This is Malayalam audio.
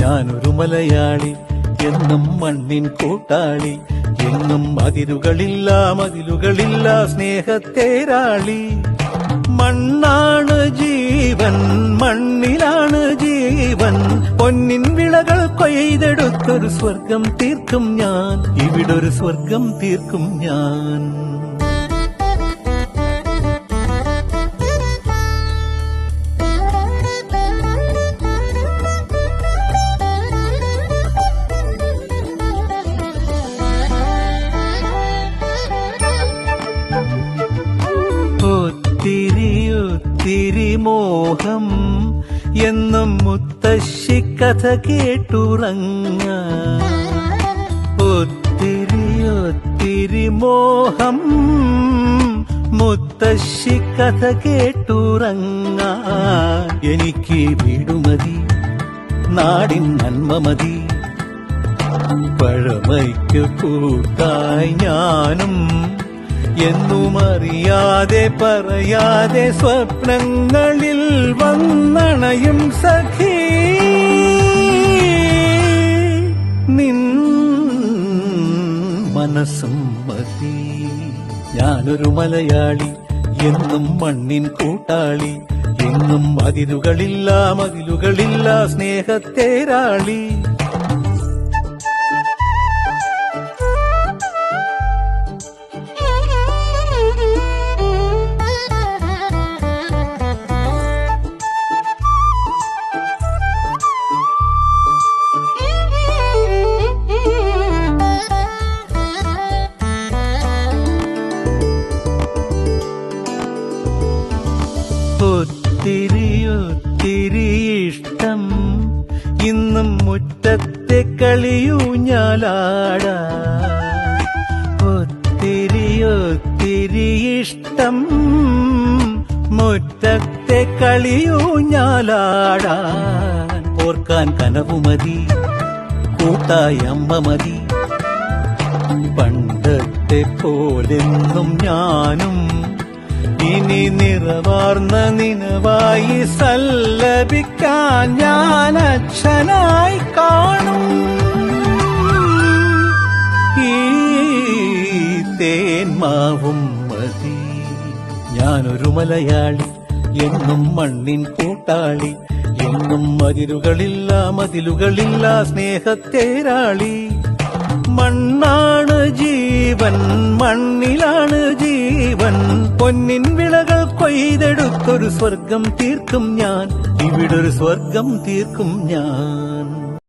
ഞാനൊരു മലയാളി, എന്നും മണ്ണിൻ കൂട്ടാളി, എങ്ങും മതിലുകളില്ല സ്നേഹത്തേരാളി. മണ്ണാണ് ജീവൻ, മണ്ണിലാണ് ജീവൻ, പൊന്നിൻ വിളകൾ കൊയ്തെടുത്തൊരു സ്വർഗം തീർക്കും ഞാൻ, ഇവിടൊരു സ്വർഗം തീർക്കും ഞാൻ. ഒത്തിരി മോഹം എന്നും മുത്തശ്ശി കഥ കേട്ടുറങ്ങ. ഒത്തിരി മോഹം മുത്തശ്ശി കഥ കേട്ടുറങ്ങ. എനിക്ക് വീടുമതി, നാടിൻ നന്മ മതി, പഴമയ്ക്ക് കൂട്ടായി ഞാനും എന്നും അറിയാതെ പറയാതെ സ്വപ്നങ്ങളിൽ വന്നണയും സഖി. നിൻ മനസ്സും മതി. ഞാനൊരു മലയാളി, എന്നും മണ്ണിൻ കൂട്ടാളി, എങ്ങും മതിലുകളില്ല സ്നേഹത്തേരാളി. ഒത്തിരി ഇഷ്ടം ഇന്നും മുറ്റത്തെ കളിയൂഞ്ഞാലാടാ. ഒത്തിരി ഇഷ്ടം മുറ്റത്തെ കളിയൂഞ്ഞാലാടാൻ. ഓർക്കാൻ കനവുമതി, കൂട്ടായി അമ്മ മതി, പണ്ടത്തെ പോലെന്നും ഞാനും ഇനി നിറവാർന്ന നിനവായി സല്ലപിക്കാൻ ഞാൻ അച്ഛനായി കാണും. ഈ തേന്മാവും മതി. ഞാനൊരു മലയാളി, എന്നും മണ്ണിൻ കൂട്ടാളി, എങ്ങും മതിലുകളില്ല സ്നേഹത്തേരാളി. മണ്ണാണ് ജീവൻ, മണ്ണിലാണ് ജീവൻ, പൊന്നിൻ വിളകൾ കൊയ്തെടുത്തൊരു സ്വർഗം തീർക്കും ഞാൻ, ഇവിടൊരു സ്വർഗം തീർക്കും ഞാൻ.